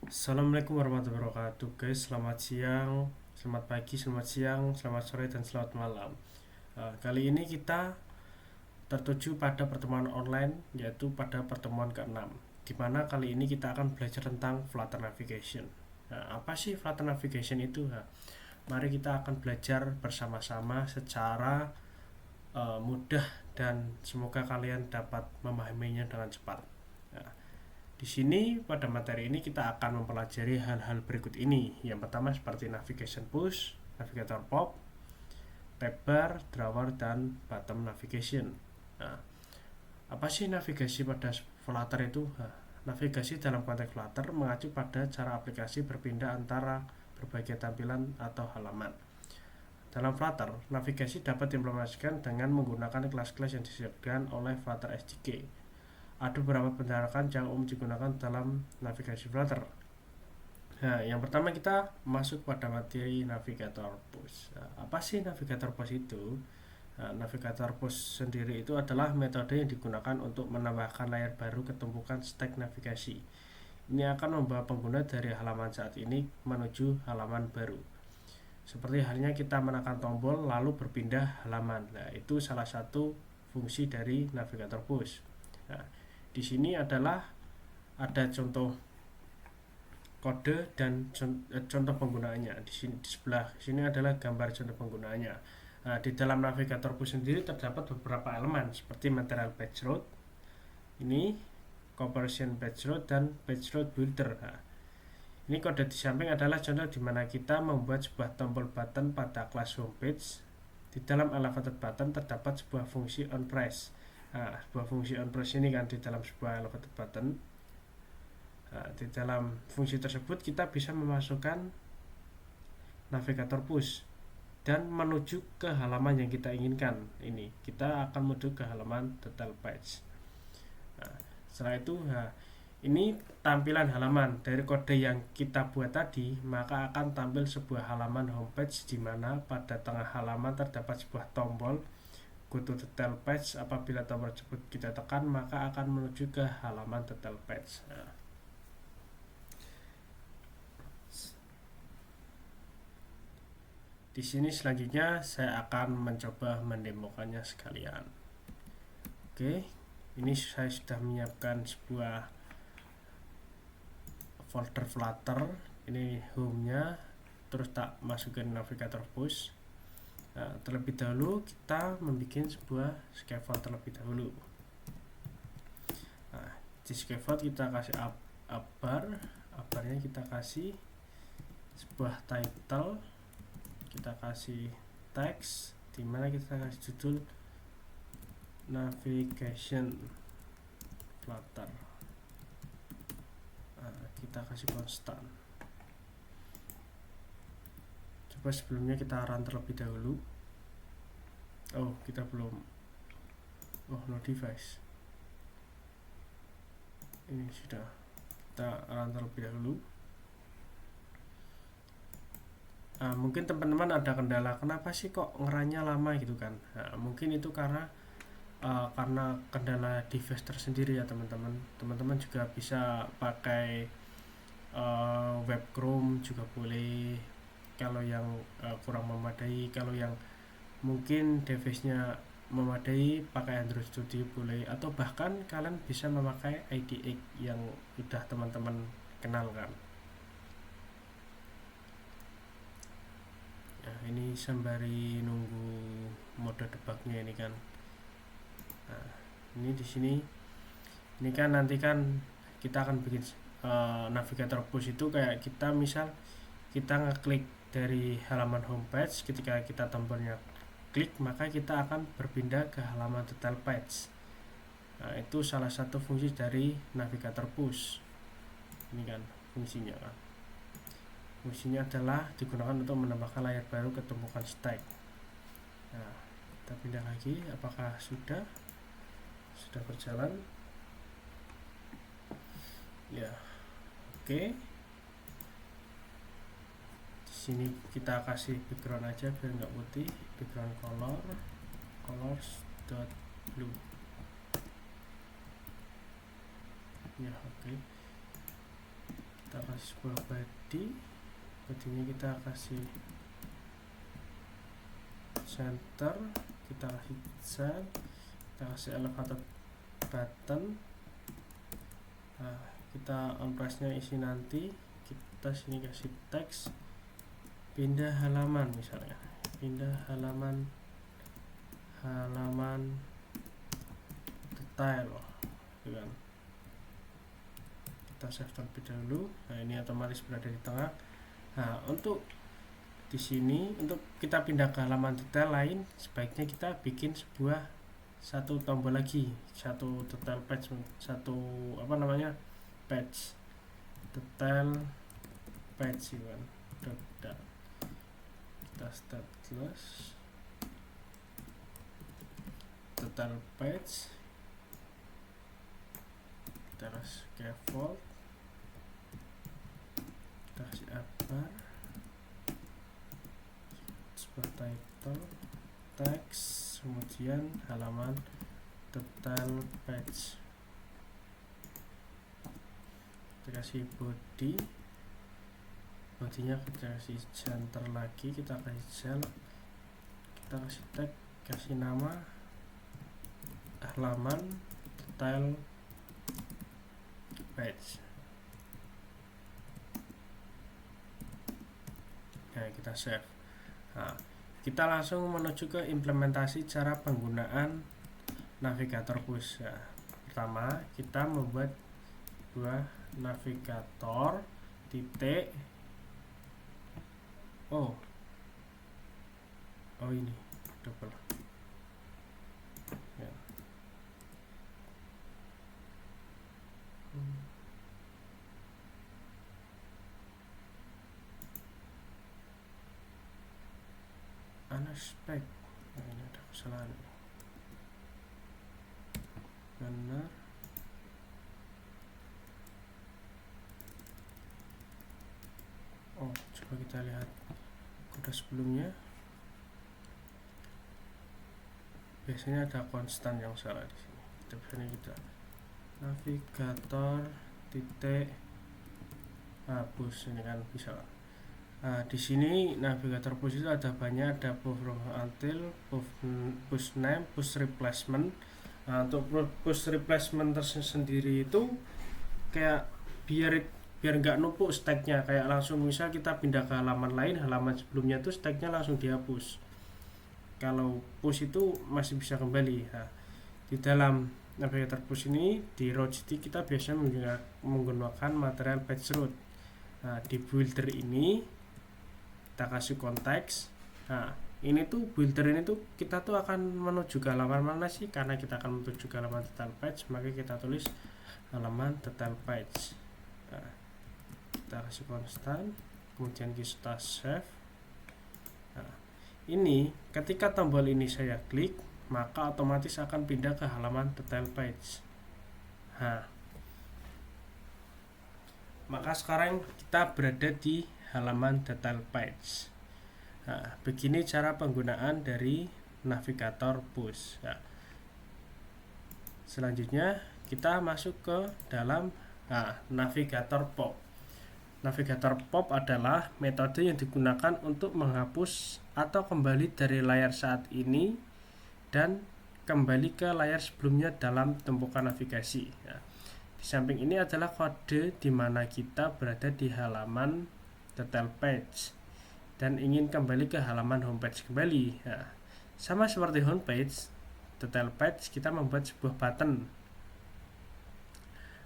Assalamualaikum warahmatullahi wabarakatuh guys. Selamat siang, selamat pagi, selamat siang, selamat sore, dan selamat malam. Kali ini kita tertuju pada pertemuan online, yaitu pada pertemuan ke-6, di mana kali ini kita akan belajar tentang Flutter Navigation. Apa sih Flutter Navigation itu? Mari kita akan belajar bersama-sama secara mudah, dan semoga kalian dapat memahaminya dengan cepat. Nah, di sini pada materi ini kita akan mempelajari hal-hal berikut ini. Yang pertama seperti navigation push, navigator pop, tab bar, drawer, dan bottom navigation. Nah, apa sih navigasi pada Flutter itu? Navigasi dalam konteks Flutter mengacu pada cara aplikasi berpindah antara berbagai tampilan atau halaman. Dalam Flutter, navigasi dapat diimplementasikan dengan menggunakan kelas-kelas yang disediakan oleh Flutter SDK. Ada beberapa pendarakan yang umum digunakan dalam navigasi Flutter. Nah, yang pertama kita masuk pada materi navigator push. Apa sih navigator push itu? Navigator push sendiri itu adalah metode yang digunakan untuk menambahkan layar baru ke tumpukan stack navigasi. Ini akan membawa pengguna dari halaman saat ini menuju halaman baru. Seperti halnya kita menekan tombol lalu berpindah halaman. Nah, itu salah satu fungsi dari navigator push. Nah, di sini adalah ada contoh kode dan contoh penggunaannya. Di sebelah sini adalah gambar contoh penggunaannya. Nah, di dalam navigator push sendiri terdapat beberapa elemen seperti material page load, ini comparison page load, dan page load builder. Nah, ini kode di samping adalah contoh di mana kita membuat sebuah tombol button pada kelas homepage. Di dalam elevated button terdapat sebuah fungsi on press. Nah, sebuah fungsi on press ini kan di dalam sebuah elevated button. Nah, di dalam fungsi tersebut kita bisa memasukkan navigator push dan menuju ke halaman yang kita inginkan. Ini kita akan menuju ke halaman detail page. Nah, setelah itu, ini tampilan halaman dari kode yang kita buat tadi, maka akan tampil sebuah halaman homepage di mana pada tengah halaman terdapat sebuah tombol go to detail page. Apabila tombol tersebut kita tekan, maka akan menuju ke halaman detail page. Nah, di sini selanjutnya saya akan mencoba mendemokannya sekalian. Oke, ini saya sudah menyiapkan sebuah folder Flutter. Ini home-nya, terus tak masukin navigator push. Nah, terlebih dahulu kita membuat sebuah scaffold terlebih dahulu. Nah, di scaffold kita kasih up bar, barnya kita kasih sebuah title, kita kasih teks, dimana kita kasih judul navigation Flutter. Nah, kita kasih konstan. Coba sebelumnya kita run terlebih dahulu. Oh, kita belum. Oh, no device. Ini sudah. Kita run terlebih dahulu. Mungkin teman-teman ada kendala, kenapa sih kok ngeranya lama gitu kan? Nah, mungkin itu karena kendala device tersendiri ya teman-teman. Teman-teman juga bisa pakai web Chrome juga boleh kalau yang kurang memadai. Kalau yang mungkin device-nya memadai, pakai Android Studio boleh, atau bahkan kalian bisa memakai IDE yang udah teman-teman kenal kan. Nah, ini sembari nunggu mode debugnya ini kan. Nah, ini di sini, ini kan nanti kan kita akan bikin navigator push itu kayak kita misal kita ngeklik dari halaman homepage, ketika kita tombolnya klik maka kita akan berpindah ke halaman detail page. Nah, itu salah satu fungsi dari navigator push. Ini kan fungsinya kan. Fungsinya adalah digunakan untuk menambahkan layar baru ke tumpukan stack. Nah, kita pindah lagi, apakah sudah berjalan? Ya, oke. Di sini kita kasih background aja biar nggak putih, background colors.blue. Ya, oke. kita kasih sebuah body-nya kita kasih center, kita kasih design, kita kasih elevator button. Nah, kita on price nya isi nanti, kita sini kasih teks pindah halaman, misalnya pindah halaman detail gitu kan. Kita save terlebih dahulu. Nah, ini otomatis berada di tengah. Nah, untuk di sini untuk kita pindah ke halaman detail lain, sebaiknya kita bikin satu tombol lagi, satu detail page, satu page detail page kan. Kita stateless detail page, kita kasih scaffold, kita kasih apa sebuah title teks, kemudian halaman detail page, kita kasih bodinya kita kasih center lagi, kita kasih cell, kita kasih tag, kasih nama halaman detail page. Nah, kita save. Nah, kita langsung menuju ke implementasi cara penggunaan navigator push. Ya, pertama kita membuat sebuah navigator titik ini double ya. Unexpected. Nah, ini ada kesalahan benar. Coba kita lihat kode sebelumnya. Biasanya ada konstan yang salah di sini. Kita navigator titik push, ini kan bisa. Nah, di sini navigator push itu ada banyak, ada push until, push name, push replacement. Nah, untuk push replacement tersendiri itu kayak biar nggak numpuk stacknya, kayak langsung misal kita pindah ke halaman lain, halaman sebelumnya tuh stacknya langsung dihapus. Kalau push itu masih bisa kembali. Nah, di dalam navigator push ini di RouteGT kita biasanya menggunakan material page route. Nah, di builder ini kita kasih konteks. Nah, ini tuh builder ini tuh kita tuh akan menuju ke halaman mana sih? Karena kita akan menuju ke halaman detail page, maka kita tulis halaman detail page. Nah, kita kasih konstan, kemudian kita save. Nah, ini ketika tombol ini saya klik, maka otomatis akan pindah ke halaman detail page. Nah, maka sekarang kita berada di halaman detail page. Nah, begini cara penggunaan dari navigator push. Nah, selanjutnya kita masuk ke dalam navigator pop. Navigator pop adalah metode yang digunakan untuk menghapus atau kembali dari layar saat ini dan kembali ke layar sebelumnya dalam tumpukan navigasi. Nah, di samping ini adalah kode di mana kita berada di halaman detail page dan ingin kembali ke halaman homepage kembali. Nah, sama seperti homepage, detail page kita membuat sebuah button.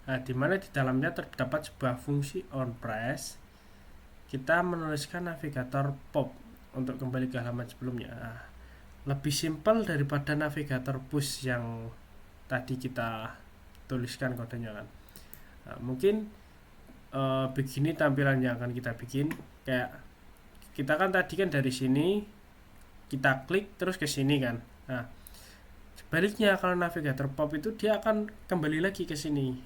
Nah, di mana di dalamnya terdapat sebuah fungsi on press. Kita menuliskan navigator pop untuk kembali ke halaman sebelumnya. Nah, lebih simpel daripada navigator push yang tadi kita tuliskan kodenya kan. Nah, mungkin begini tampilan yang akan kita bikin. Kayak kita kan tadi kan dari sini kita klik terus ke sini kan. Nah, sebaliknya kalau navigator pop itu dia akan kembali lagi ke sini,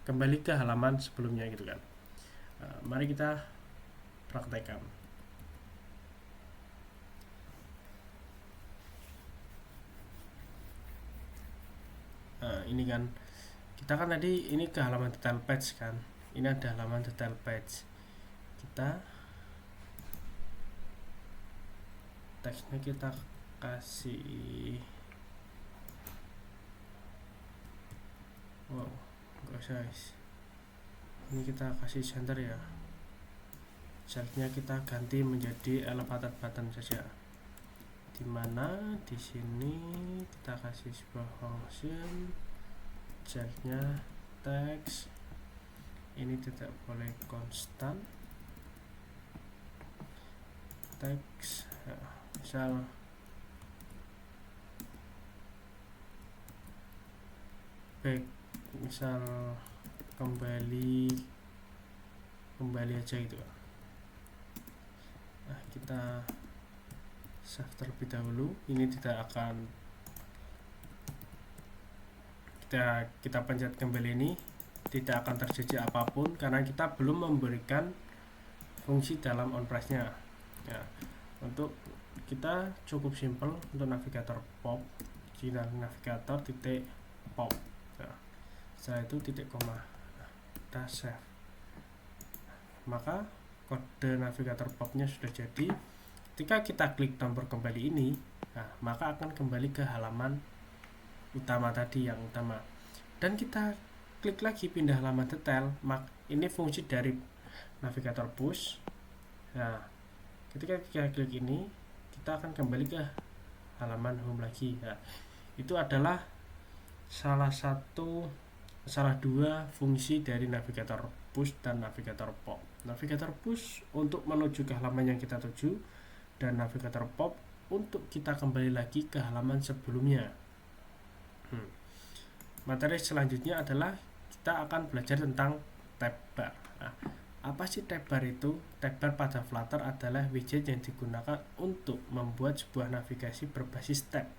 kembali ke halaman sebelumnya gitu kan. Nah, mari kita praktekkan. Nah, ini kan kita kan tadi ini ke halaman detail page kan. ini ada halaman detail page. Kita teksnya kita kasih enggak usah guys, ini kita kasih center ya. Chartnya kita ganti menjadi elevated button saja, dimana di sini kita kasih sebuah function chartnya teks ini tidak boleh konstan, teks ya, misal back, misal kembali aja gitu. Nah, kita save terlebih dahulu. Ini tidak akan kita pencet kembali, ini tidak akan terjadi apapun karena kita belum memberikan fungsi dalam onPress-nya ya. Untuk kita cukup simple untuk navigator pop, di navigator titik pop ya. Setelah itu titik koma, kita save, maka kode navigator popnya sudah jadi. Ketika kita klik tombol kembali ini, nah, maka akan kembali ke halaman utama tadi, yang utama, dan kita klik lagi pindah halaman detail. Ini fungsi dari navigator push. Nah, ketika kita klik ini, kita akan kembali ke halaman home lagi. Nah, itu adalah salah dua fungsi dari navigator push dan navigator pop. Navigator push untuk menuju ke halaman yang kita tuju, dan navigator pop untuk kita kembali lagi ke halaman sebelumnya. Materi selanjutnya adalah kita akan belajar tentang tab bar. Nah, apa sih tab bar itu? Tab bar pada Flutter adalah widget yang digunakan untuk membuat sebuah navigasi berbasis tab,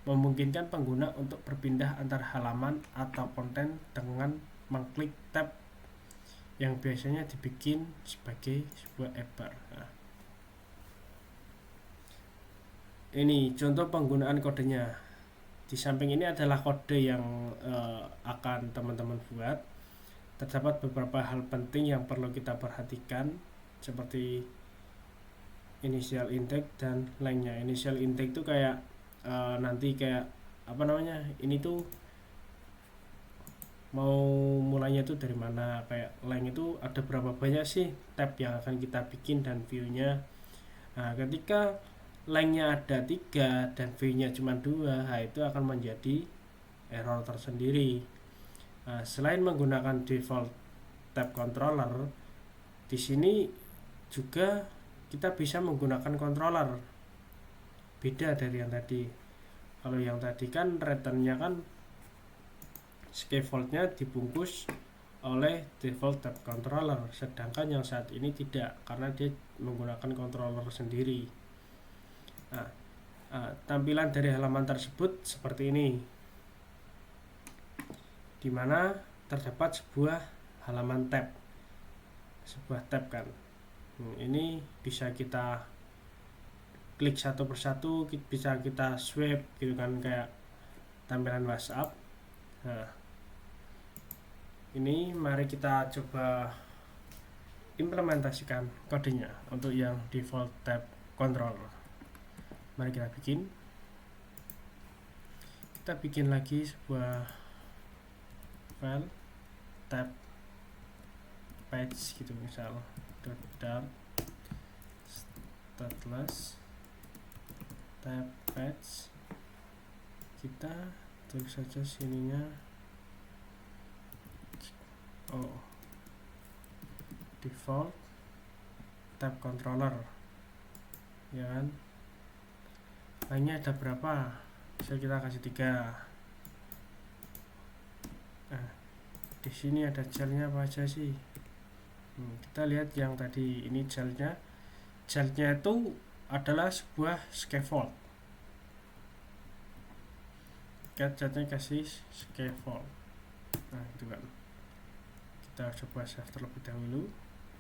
memungkinkan pengguna untuk berpindah antar halaman atau konten dengan mengklik tab yang biasanya dibikin sebagai sebuah bar. Nah, ini contoh penggunaan kodenya. Di samping ini adalah kode yang akan teman-teman buat. Terdapat beberapa hal penting yang perlu kita perhatikan, seperti initial intake dan lengthnya. Initial intake itu kayak nanti kayak apa namanya, ini tuh mau mulainya tuh dari mana, kayak length itu ada berapa banyak sih tab yang akan kita bikin dan view-nya. Nah, ketika lengthnya ada 3 dan view-nya cuma 2, nah itu akan menjadi error tersendiri. Nah, selain menggunakan default tab controller, di sini juga kita bisa menggunakan controller. Beda dari yang tadi. Kalau yang tadi kan return-nya kan scaffold-nya dibungkus oleh default tab controller, sedangkan yang saat ini tidak, karena dia menggunakan controller sendiri. Nah, tampilan dari halaman tersebut seperti ini, dimana terdapat sebuah halaman tab, sebuah tab kan. Ini bisa kita klik satu persatu, bisa kita swipe gitu kan, kayak tampilan WhatsApp. Nah, ini mari kita coba implementasikan kodenya untuk yang default tab controller. Mari kita bikin lagi sebuah file tab page gitu, misal dot stateless tab page. Kita tulis saja sininya default tab controller ya kan. Lainnya ada berapa? Bisa kita kasih 3. Nah, di sini ada jalnya apa aja sih? Kita lihat yang tadi, ini jalnya itu adalah sebuah scaffold. Jalnya kasih scaffold. Nah, itu kan. Kita coba save terlebih dahulu.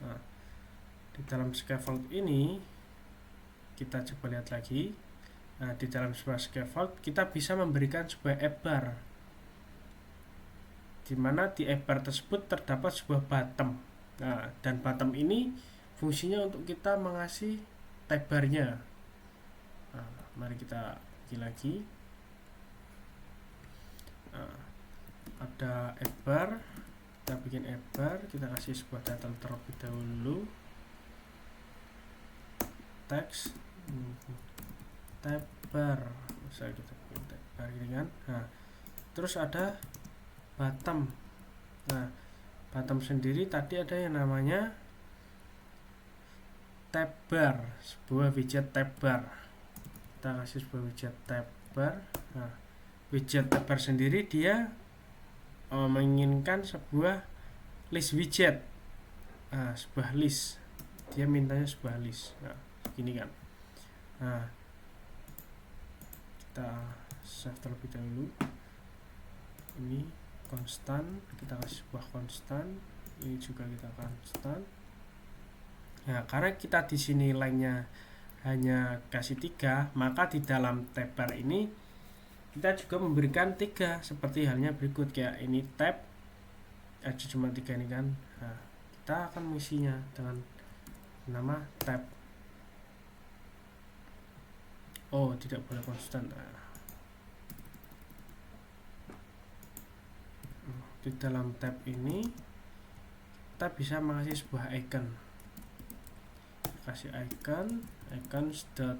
Nah, di dalam scaffold ini kita coba lihat lagi. Nah, di dalam sebuah scaffold kita bisa memberikan sebuah bar. di mana di app bar tersebut terdapat sebuah bottom. Nah, dan bottom ini fungsinya untuk kita mengasih tab barnya. Nah, mari kita bikin lagi. Nah, ada app bar, kita bikin app bar, kita kasih sebuah title terlebih dahulu, teks tab bar, bisa kita bikin tab bar ini kan. Nah, terus ada bottom. Nah, bottom sendiri tadi ada yang namanya tab bar, sebuah widget tab bar. Kita kasih sebuah widget tab bar. Nah, widget tab bar sendiri dia menginginkan sebuah list widget. Nah, sebuah list. Dia mintanya sebuah list. Nah, gini kan. Nah, kita save terlebih dahulu. Ini konstan, kita kasih sebuah konstan. Ini juga kita konstan. Nah, karena kita di sini line-nya hanya kasih 3, maka di dalam tab bar ini kita juga memberikan 3 seperti halnya berikut. Kayak ini tab aja cuma 3 ini kan. Nah, kita akan mengisinya dengan nama tab. Oh, tidak boleh konstan. Nah, di dalam tab ini kita bisa mengasih sebuah icon. Kasih icon dot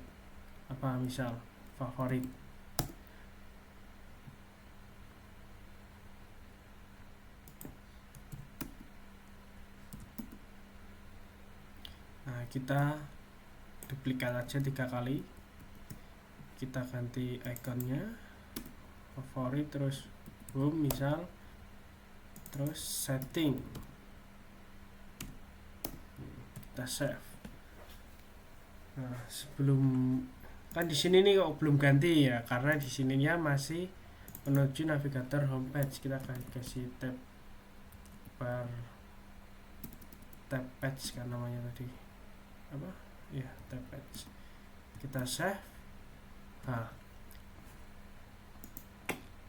apa, misal favorit. Nah, kita duplikat aja 3 kali. Kita ganti ikonnya favorit, terus home misal, terus setting, kita save. Nah, sebelum kan di sini nih kok belum ganti ya, karena di sininya masih menuju navigator homepage. Kita kasih tab bar, tab page kan namanya tadi apa ya, tab page. Kita save. Nah,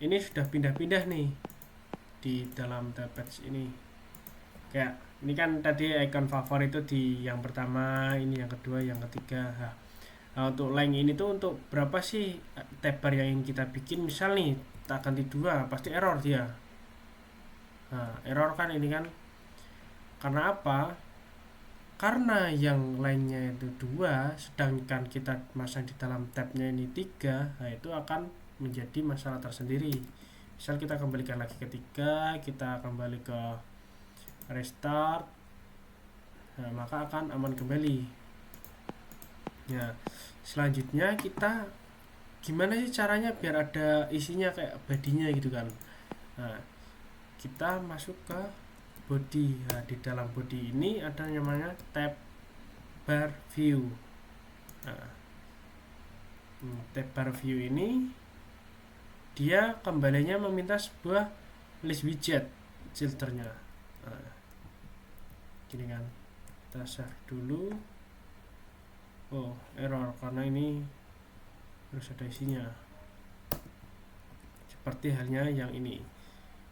ini sudah pindah-pindah nih di dalam tab page ini. Kayak ini kan tadi icon favorit itu di yang pertama, ini yang kedua, yang ketiga. Nah, untuk link ini tuh untuk berapa sih tab bar yang ingin kita bikin? Misal nih tak ganti 2, pasti error dia. Nah, error kan ini kan. Karena apa? Karena yang lainnya itu 2, sedangkan kita masang di dalam tabnya ini 3, nah itu akan menjadi masalah tersendiri. Misal kita kembalikan lagi ke 3, kita kembali ke restart, nah, maka akan aman kembali. Nah, selanjutnya kita gimana sih caranya biar ada isinya kayak bodinya gitu kan. Nah, kita masuk ke body. Nah, di dalam body ini ada namanya tab bar view. Nah, tab bar view ini dia kembalinya meminta sebuah list widget filternya. Nah, gini kan, kita save dulu. Oh, error karena ini harus ada isinya, seperti halnya yang ini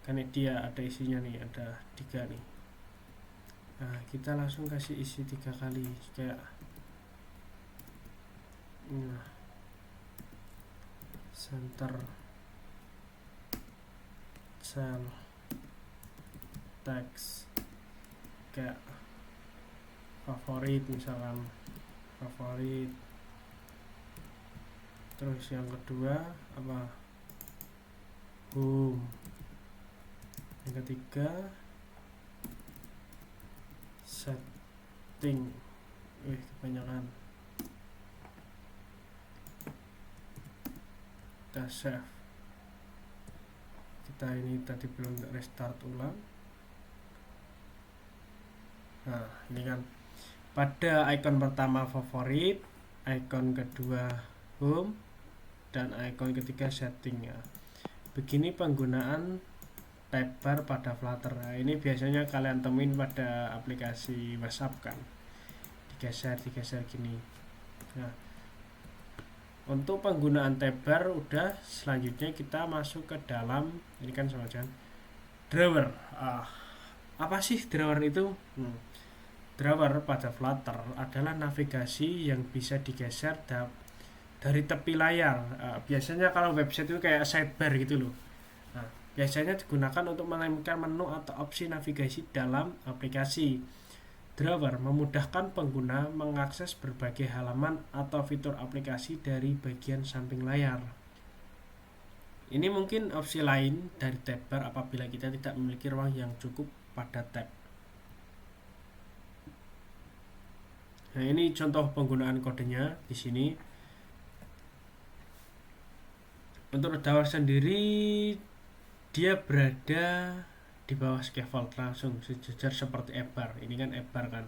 kan dia ada isinya nih, ada 3 nih. Nah, kita langsung kasih isi 3 kali kayak center cell text, kayak favorit misalkan favorit. Terus yang kedua apa, home. Yang ketiga setting. Kebanyakan. Kita save. Kita ini tadi belum restart ulang. Nah, ini kan pada icon pertama favorit, icon kedua home, dan icon ketiga setting ya. Begini penggunaan tab bar pada Flutter. Nah, ini biasanya kalian temuin pada aplikasi WhatsApp kan, digeser gini. Nah, untuk penggunaan tab bar udah, selanjutnya kita masuk ke dalam ini kan sama aja Drawer. Apa sih drawer itu? Drawer pada Flutter adalah navigasi yang bisa digeser dari tepi layar. Biasanya kalau website itu kayak sidebar gitu loh. Nah, biasanya digunakan untuk menempelkan menu atau opsi navigasi dalam aplikasi. Drawer memudahkan pengguna mengakses berbagai halaman atau fitur aplikasi dari bagian samping layar. Ini mungkin opsi lain dari tab bar apabila kita tidak memiliki ruang yang cukup pada tab. Nah, ini contoh penggunaan kodenya di sini. Untuk drawer sendiri dia berada di bawah scaffold langsung sejajar seperti bar. Ini kan bar kan.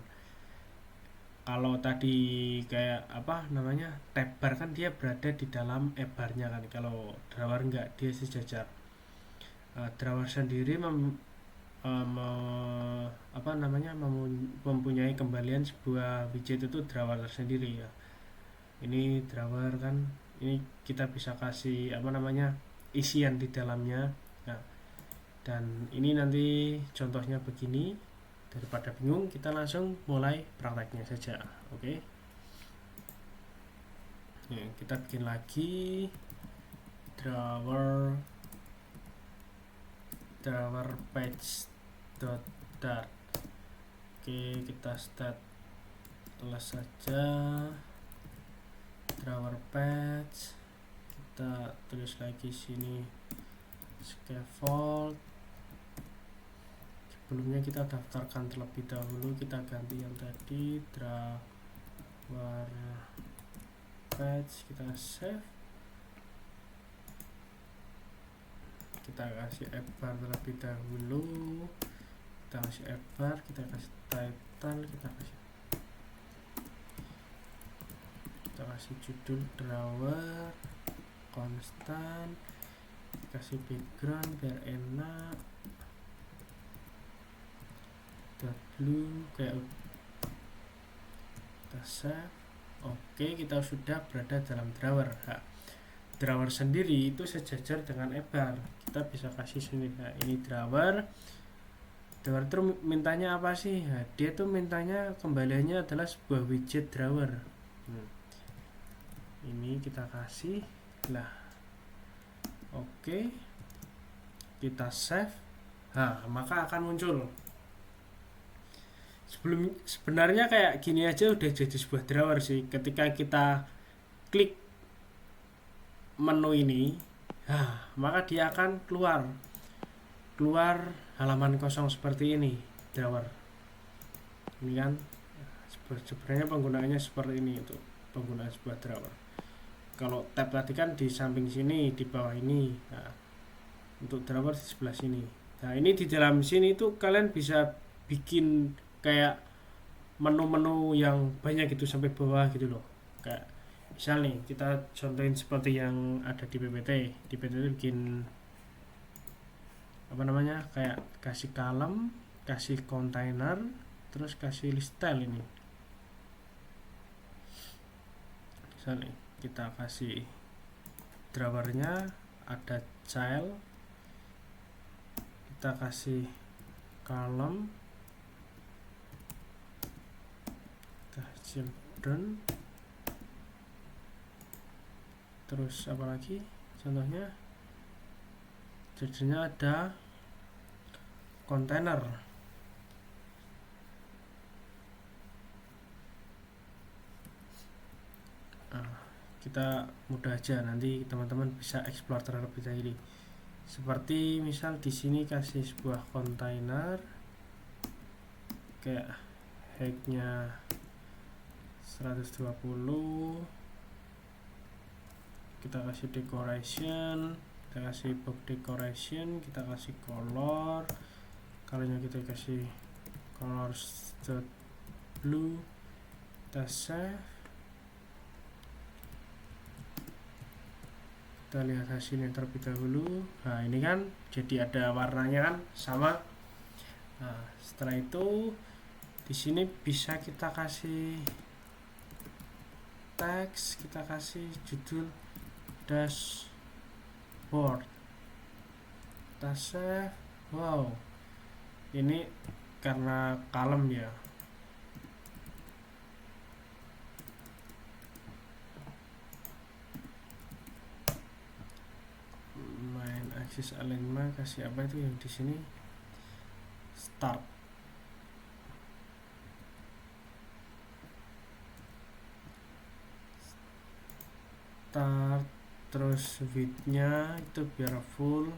Kalau tadi kayak apa namanya tab bar kan dia berada di dalam barnya kan. Kalau drawer enggak, dia sejajar. Drawer sendiri mempunyai kembalian sebuah widget itu drawer tersendiri ya. Ini drawer kan, ini kita bisa kasih isian di dalamnya. Nah, dan ini nanti contohnya begini. Daripada bingung, kita langsung mulai prakteknya saja. Oke. Ya, kita bikin lagi drawer page.dart. Oke, kita start saja drawer page. Kita tulis lagi sini scaffold. Sebelumnya kita daftarkan terlebih dahulu, kita ganti yang tadi drawer page, kita save, kita kasih bar terlebih dahulu, kita kasih bar, kita kasih title, kita kasih judul drawer konstan, kasih background biar enak, blue kayak kita save. Oke, kita sudah berada dalam drawer. Drawer sendiri itu sejajar dengan bar. Kita bisa kasih sini. Nah, ini drawer itu mintanya apa sih? Nah, dia tuh mintanya kembaliannya adalah sebuah widget drawer. Ini kita kasih lah. Oke, kita save. Maka akan muncul. Sebenarnya kayak gini aja udah jadi sebuah drawer sih. Ketika kita klik menu ini, maka dia akan keluar halaman kosong seperti ini, drawer. Ini kan sebenarnya penggunaannya seperti ini untuk penggunaan sebuah drawer. Kalau tab tadi kan di samping sini, di bawah ini. Nah, untuk drawer di sebelah sini. Nah, ini di dalam sini tuh kalian bisa bikin kayak menu-menu yang banyak gitu sampai bawah gitu loh. Kayak misal nih kita contohin seperti yang ada di PPT. Di PPT itu bikin kayak kasih column, kasih container, terus kasih list style ini. Misal nih kita kasih drawernya ada child, kita kasih column, children, terus apa lagi contohnya, jadinya ada kontainer. Kita mudah aja, nanti teman-teman bisa explore terlebih dahulu. Seperti misal di sini kasih sebuah kontainer kayak height-nya 120, kita kasih decoration, kita kasih box decoration, kita kasih color, kalinya kita kasih colors blue, kita save, kita lihat hasilnya terlebih dahulu. Nah, ini kan jadi ada warnanya kan sama. Nah, setelah itu di sini bisa kita kasih teks, kita kasih judul dashboard, kita save. Wow, ini karena kalem ya. Main axis alignment, kasih apa itu yang di sini? Start. Terus widthnya itu biar full.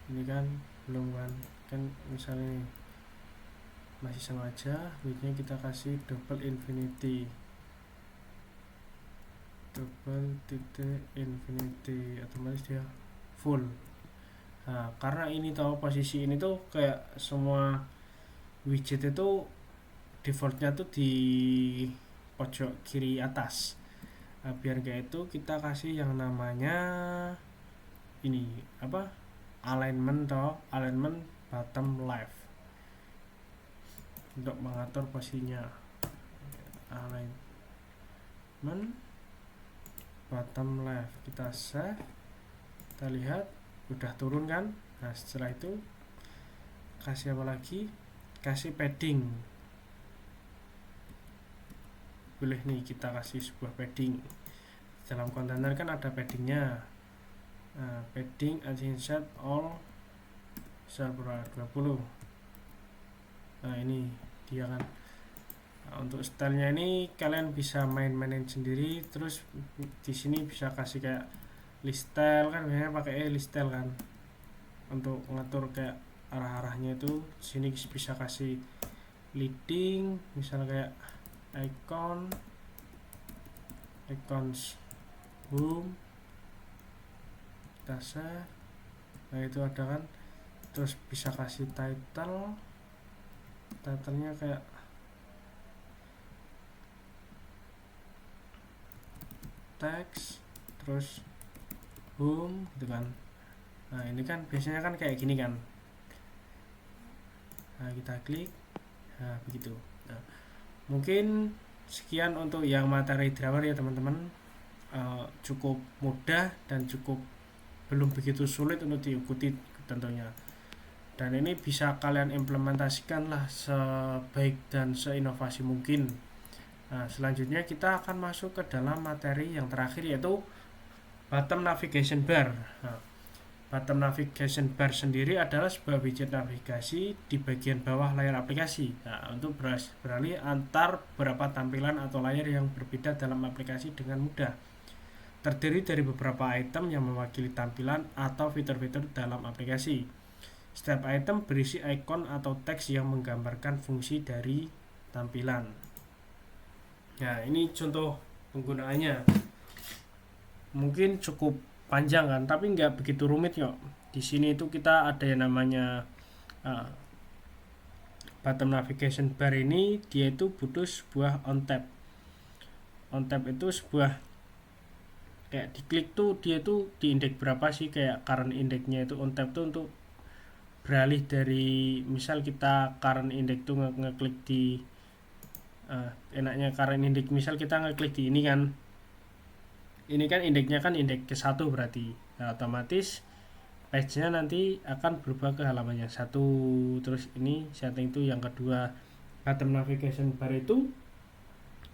Ini kan belum kan misalnya masih sama aja, widthnya kita kasih double infinity, otomatis dia full. Nah, karena ini tahu posisi ini tuh kayak semua widget itu defaultnya tuh di pojok kiri atas. Nah, biar kayak itu kita kasih yang namanya ini apa, alignment bottom left untuk mengatur posisinya. Alignment bottom left, kita save, kita lihat udah turun kan. Nah, setelah itu kasih apa lagi, kasih padding. Boleh nih kita kasih sebuah padding. Dalam kontainer kan ada paddingnya. Nah, padding insert all server 20. Nah, ini dia kan. Nah, untuk stylenya ini kalian bisa main-mainin sendiri. Terus di sini bisa kasih kayak list style kan, biasanya pakai list style kan untuk ngatur kayak arah-arahnya. Itu di sini bisa kasih leading, misalnya kayak icons home, dasa. Nah, itu ada kan. Terus bisa kasih titlenya kayak text, terus home gitu kan. Nah, ini kan biasanya kan kayak gini kan. Nah, kita klik. Nah, begitu. Nah, mungkin sekian untuk yang materi driver ya teman-teman. Cukup mudah dan cukup belum begitu sulit untuk diikuti tentunya. Dan ini bisa kalian implementasikan lah sebaik dan seinovasi mungkin. Nah, selanjutnya kita akan masuk ke dalam materi yang terakhir, yaitu bottom navigation bar. Nah, bottom navigation bar sendiri adalah sebuah widget navigasi di bagian bawah layar aplikasi. Nah, untuk beralih antar beberapa tampilan atau layar yang berbeda dalam aplikasi dengan mudah. Terdiri dari beberapa item yang mewakili tampilan atau fitur-fitur dalam aplikasi. Setiap item berisi icon atau teks yang menggambarkan fungsi dari tampilan. Nah, ini contoh penggunaannya. Mungkin cukup panjang kan, tapi nggak begitu rumit yuk. Di sini itu kita ada yang namanya bottom navigation bar ini, dia itu butuh sebuah on tab. On tab itu sebuah kayak diklik tuh dia tuh di indeks berapa sih, kayak current indexnya itu. On tab tuh untuk beralih dari misal kita current index tuh ngeklik di enaknya current index, misal kita ngeklik di ini kan, ini kan indeksnya kan indeks ke 1 berarti. Nah, otomatis page-nya nanti akan berubah ke halaman yang 1. Terus ini setting itu yang kedua. Bottom navigation bar itu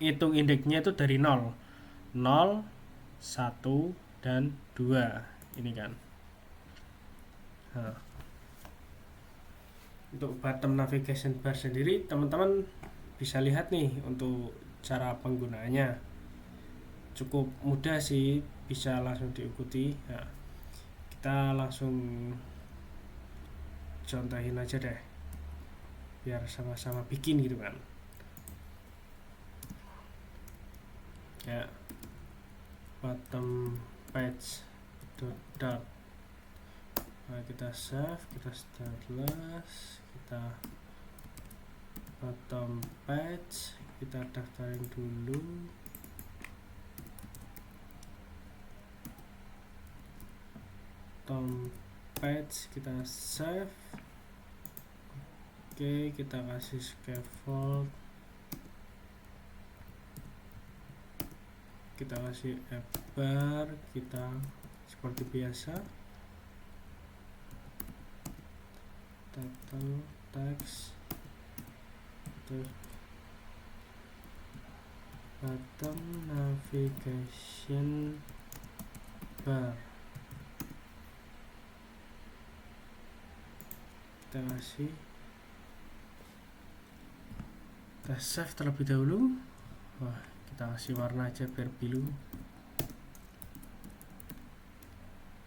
hitung indeksnya itu dari 0, 1, dan 2 ini kan. Nah, untuk bottom navigation bar sendiri teman-teman bisa lihat nih untuk cara penggunaannya. Cukup mudah sih, bisa langsung diikuti. Nah, kita langsung contohin aja deh biar sama-sama bikin gitu kan. Ya, bottom page dot. Nah, kita save, kita stateless, kita bottom page, kita daftarin dulu. Bottom page kita save. Oke, kita kasih scaffold, kita kasih app bar, kita seperti biasa. title text terus bottom navigation bar, kita kasih, kita save terlebih dahulu. Wah, kita kasih warna aja biar biru,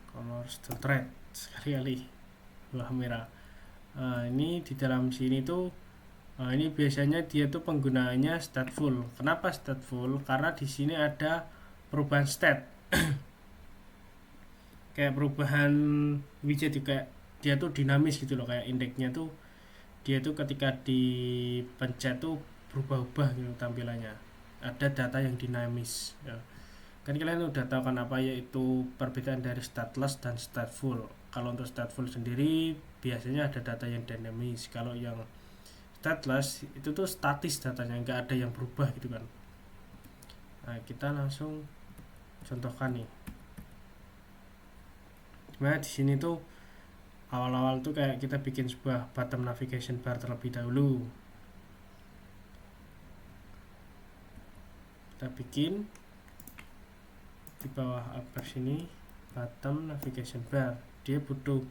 color still red sekali-kali, wah merah. Ini di dalam sini tuh ini biasanya dia tuh penggunaannya stateful. Kenapa stateful? Karena di sini ada perubahan state kayak perubahan widget juga, dia tuh dinamis gitu loh, kayak indeksnya tuh dia tuh ketika dipencet tuh berubah-ubah gitu tampilannya, ada data yang dinamis ya. Kan kalian udah tahu kan apa yaitu perbedaan dari stateless dan stateful. Kalau untuk stateful sendiri biasanya ada data yang dinamis, kalau yang stateless itu tuh statis datanya, nggak ada yang berubah gitu kan. Nah, kita langsung contohkan nih. Nah, di sini tuh awal-awal tuh kayak kita bikin sebuah bottom navigation bar terlebih dahulu. Kita bikin di bawah upper sini bottom navigation bar. Dia butuh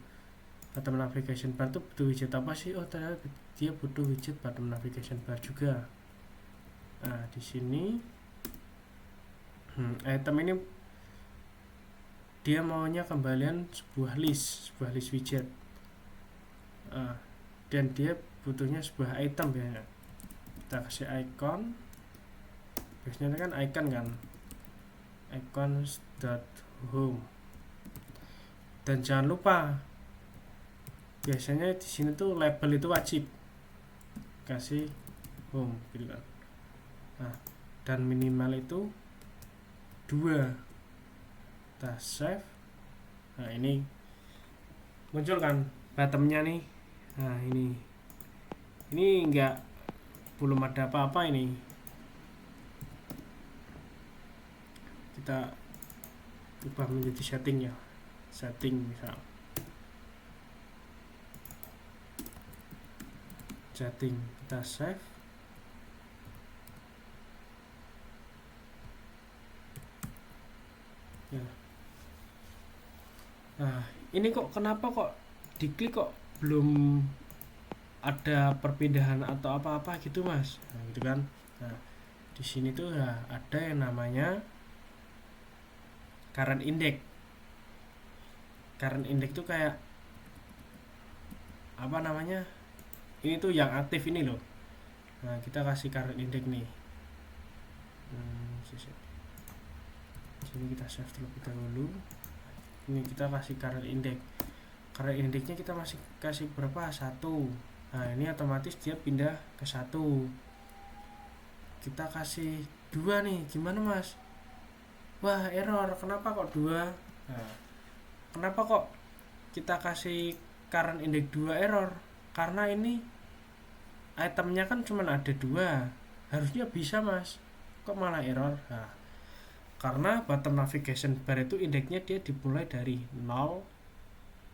bottom navigation bar tuh butuh widget apa sih? Oh, ternyata dia butuh widget bottom navigation bar juga. Nah, di sini item ini dia maunya kembalian sebuah list widget, dan dia butuhnya sebuah item ya. Kita kasih icon, biasanya kan icon kan, icons.home, dan jangan lupa biasanya di sini tuh label itu wajib kasih home gitu kan. Nah, dan minimal itu 2. Kita save. Nah, ini muncul kan bottomnya nih. Nah, ini enggak, belum ada apa-apa ini. Kita ubah menjadi setting ya, setting misal setting, kita save. Ya. Nah, ini kok kenapa kok diklik kok belum ada perpindahan atau apa-apa gitu mas, nah, gitu kan. Nah, di sini tuh ya ada yang namanya current index. Current index tuh kayak apa namanya, ini tuh yang aktif ini loh. Nah, kita kasih current index nih. Sini kita save terlebih dahulu. Ini kita kasih current index. Current indexnya kita masih kasih berapa? 1. Nah, ini otomatis dia pindah ke 1. Kita kasih 2 nih, gimana mas? Wah, error, kenapa kok 2? Nah, kenapa kok kita kasih current index 2 error? Karena ini itemnya kan cuma ada 2, harusnya bisa mas, kok malah error? Nah, karena bottom navigation bar itu indeksnya dia dimulai dari 0,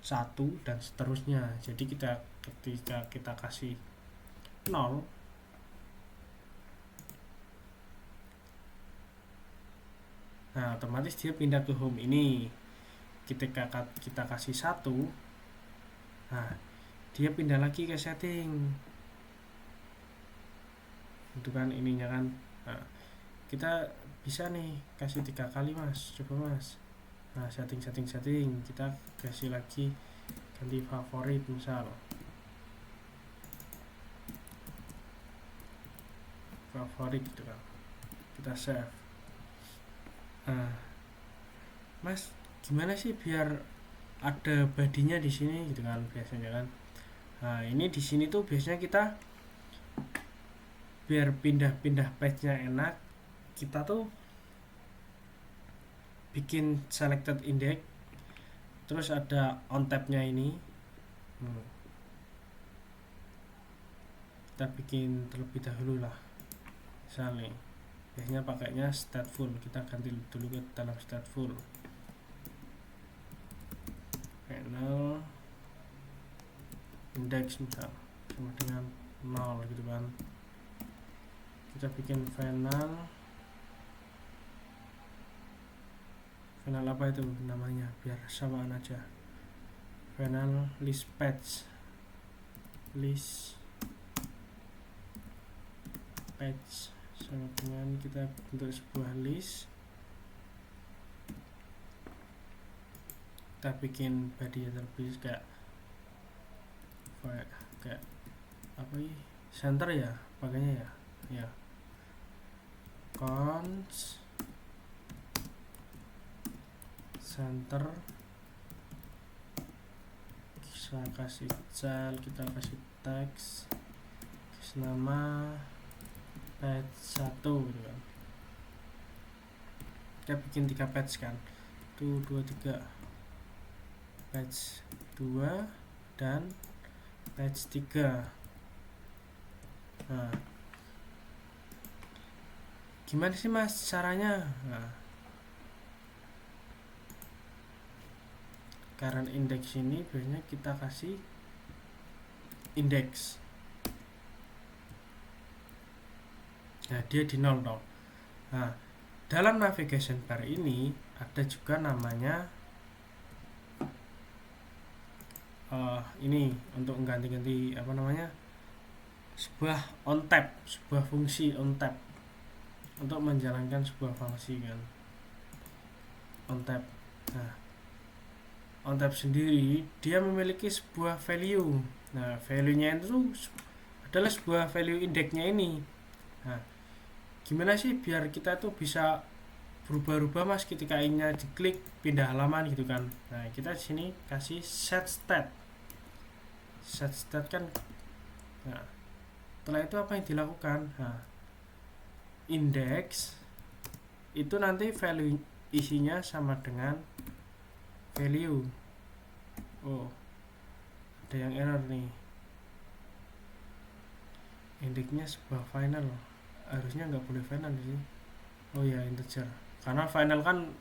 1 dan seterusnya. Jadi ketika kita kasih 0, nah otomatis dia pindah ke home ini. Ketika kita kasih 1, nah dia pindah lagi ke setting, itu kan ininya kan. Nah, kita bisa nih kasih 3 kali mas, coba mas. Nah, setting kita kasih lagi, ganti favorit misal, favorit gitu kan. Kita save. Nah, mas gimana sih biar ada badinya di sini gitu kan biasanya kan. Nah, ini di sini tuh biasanya kita biar pindah-pindah page-nya enak, kita tuh bikin selected index, terus ada on tab-nya ini. Kita bikin terlebih dahulu lah, misalnya biasanya pakainya stateful, kita ganti dulu ke dalam stateful. Panel index misal sama dengan 0 gitu kan. Kita bikin final apa itu namanya biar samaan aja, final list page sama dengan kita bentuk sebuah list, kita bikin body terlebih kayak apa ya, center ya pakainya ya cons center, kita kasih cell, kita kasih teks, kasih nama page 1 gitu kan. Kita bikin 3 page kan, 1, 2, 3, page 2 dan page 3. Nah, gimana sih mas caranya? Nah, current index ini biasanya kita kasih index, nah dia di 0 dong. Nah, dalam navigation bar ini ada juga namanya ini untuk ganti-ganti apa namanya, sebuah on tab, sebuah fungsi on tab untuk menjalankan sebuah fungsi kan, on tab. Nah, on tab sendiri dia memiliki sebuah value. Nah, value-nya itu adalah sebuah value indexnya ini. Nah, gimana sih biar kita tuh bisa berubah-ubah mas ketika inginnya diklik pindah halaman gitu kan. Nah, kita di sini kasih set state kan. Nah, setelah itu apa yang dilakukan? Nah, index itu nanti value isinya sama dengan value. Oh, ada yang error nih, indeksnya sebuah final, harusnya nggak boleh final sih. Oh ya, integer, karena final kan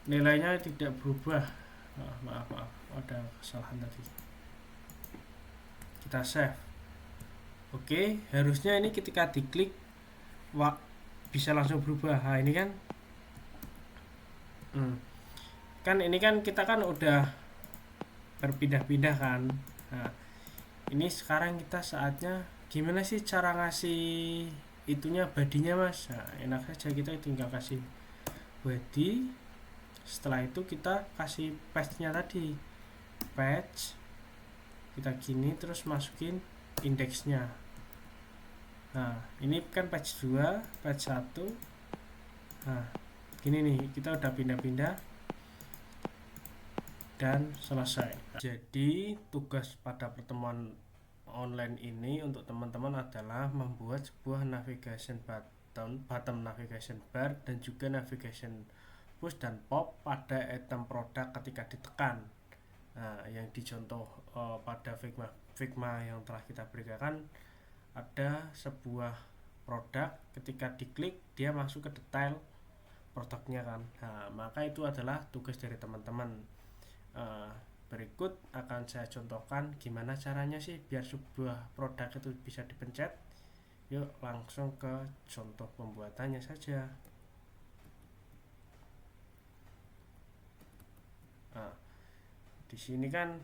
nilainya tidak berubah. Maaf ada kesalahan tadi. Kita save. Oke, harusnya ini ketika diklik bisa langsung berubah. Nah, ini kan ini kan kita kan udah berpindah-pindah kan. Nah, ini sekarang kita saatnya gimana sih cara ngasih itunya badinya mas. Nah, enak saja kita tinggal kasih body, setelah itu kita kasih page-nya tadi, page kita gini terus masukin indeksnya. Nah, ini kan page 2, page 1. Nah, gini nih, kita udah pindah-pindah dan selesai. Jadi tugas pada pertemuan online ini untuk teman-teman adalah membuat sebuah navigation button navigation bar dan juga navigation push dan pop pada item produk ketika ditekan. Nah, yang dicontoh pada Figma yang telah kita berikan, ada sebuah produk ketika diklik dia masuk ke detail produknya kan. Nah, maka itu adalah tugas dari teman-teman. Berikut akan saya contohkan gimana caranya sih biar sebuah produk itu bisa dipencet. Yuk langsung ke contoh pembuatannya saja. Nah, di sini kan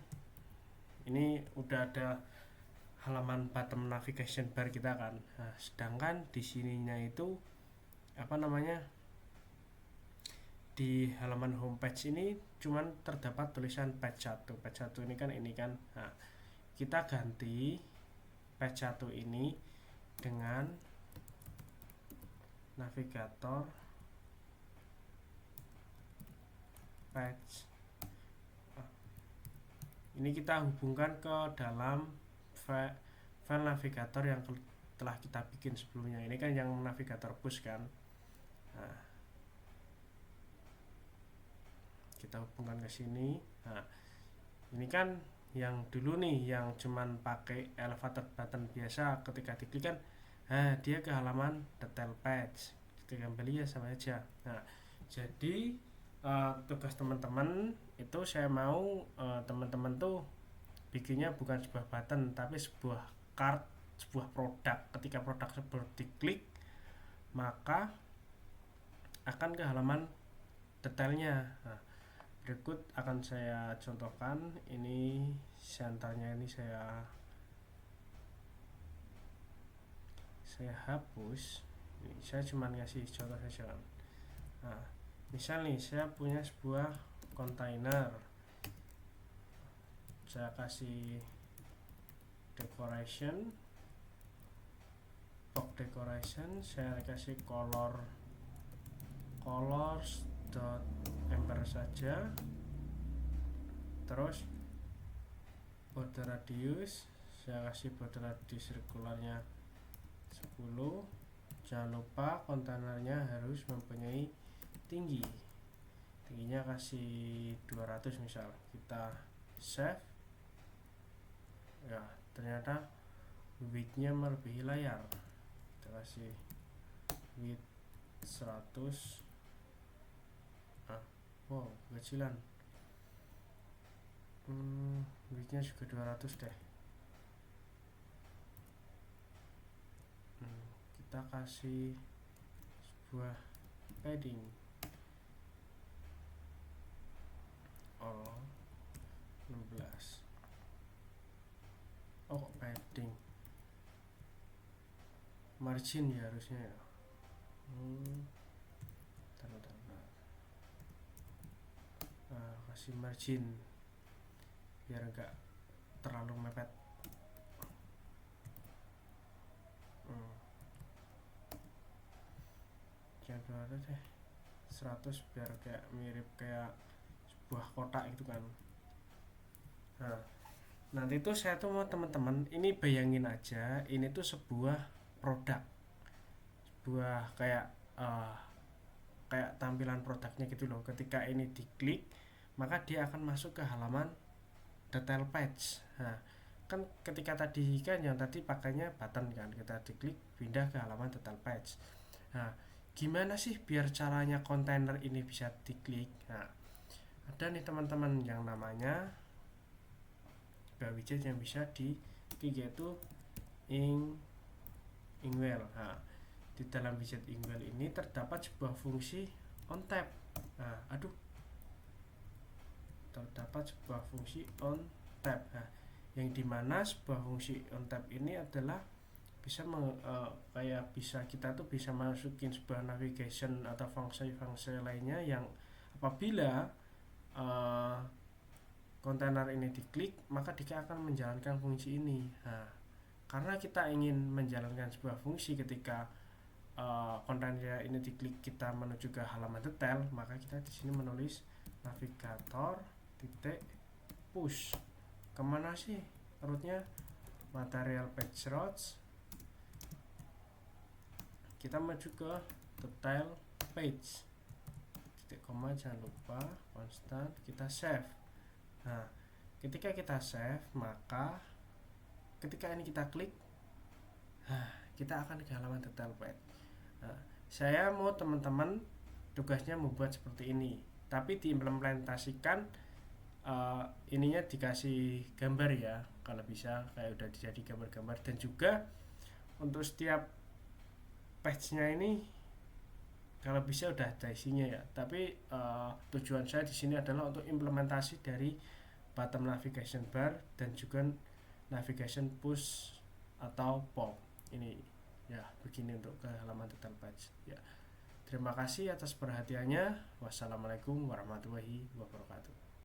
ini udah ada halaman bottom navigation bar kita kan. Nah, sedangkan di sininya itu apa namanya, di halaman homepage ini cuman terdapat tulisan page 1. Page 1 ini kan. Nah, kita ganti page 1 ini dengan navigator page. Ini kita hubungkan ke dalam file navigator yang telah kita bikin sebelumnya. Ini kan yang navigator push kan. Nah, kita hubungkan ke sini. Nah, ini kan yang dulu nih yang cuman pakai elevator button biasa, ketika diklik kan dia ke halaman detail page, kita kembali ya sama aja. Nah, jadi tugas teman-teman itu saya mau teman-teman tuh bikinnya bukan sebuah button tapi sebuah card, sebuah produk. Ketika produk tersebut diklik, maka akan ke halaman detailnya. Nah, berikut akan saya contohkan. Ini senternya ini saya hapus. Ini saya cuma ngasih contoh saja. Nah, misal nih saya punya sebuah kontainer, saya kasih decoration, box decoration, saya kasih colors dot ember saja, terus border radius saya kasih border radius sirkularnya 10. Jangan lupa kontainernya harus mempunyai tingginya kasih 200 misal. Kita save, ya ternyata widthnya melebihi layar. Kita kasih width 100. Wow, kecilan. Widthnya juga 200 deh. Kita kasih sebuah padding 16. Kok padding, margin ya harusnya ya. Kasih margin biar enggak terlalu mepet. Jangan berapa deh, 100 biar kayak mirip kayak sebuah kotak itu kan. Nah, nanti tuh saya tuh mau teman-teman ini bayangin aja, ini tuh sebuah produk, sebuah kayak tampilan produknya gitu loh. Ketika ini diklik, maka dia akan masuk ke halaman detail page. Nah, kan ketika tadi kan yang tadi pakainya button kan, kita diklik pindah ke halaman detail page. Nah, gimana sih biar caranya kontainer ini bisa diklik? Nah, ada nih teman-teman yang namanya widget yang bisa diklik, yaitu Inkwell. Nah, di dalam widget Inkwell ini terdapat sebuah fungsi on tab. Terdapat sebuah fungsi on tab. Nah, yang dimana sebuah fungsi on tab ini adalah bisa kita tuh bisa masukin sebuah navigation atau fungsi-fungsi lainnya yang apabila kontainer ini diklik, maka dia akan menjalankan fungsi ini. Nah, karena kita ingin menjalankan sebuah fungsi ketika kontainer ini diklik kita menuju ke halaman detail, maka kita di sini menulis navigator titik push. Kemana sih rootnya? Material page routes. Kita maju ke detail page, titik koma, jangan lupa konstan, kita save. Nah, ketika kita save, maka ketika ini kita klik, kita akan ke halaman detail page. Nah, saya mau teman-teman tugasnya membuat seperti ini, tapi diimplementasikan ininya dikasih gambar ya, kalau bisa kayak udah jadi gambar-gambar. Dan juga untuk setiap page-nya ini kalau bisa udah ada isinya ya. Tapi tujuan saya di sini adalah untuk implementasi dari bottom navigation bar dan juga navigation push atau pop. Ini ya begini untuk ke halaman detail page ya. Terima kasih atas perhatiannya. Wassalamualaikum warahmatullahi wabarakatuh.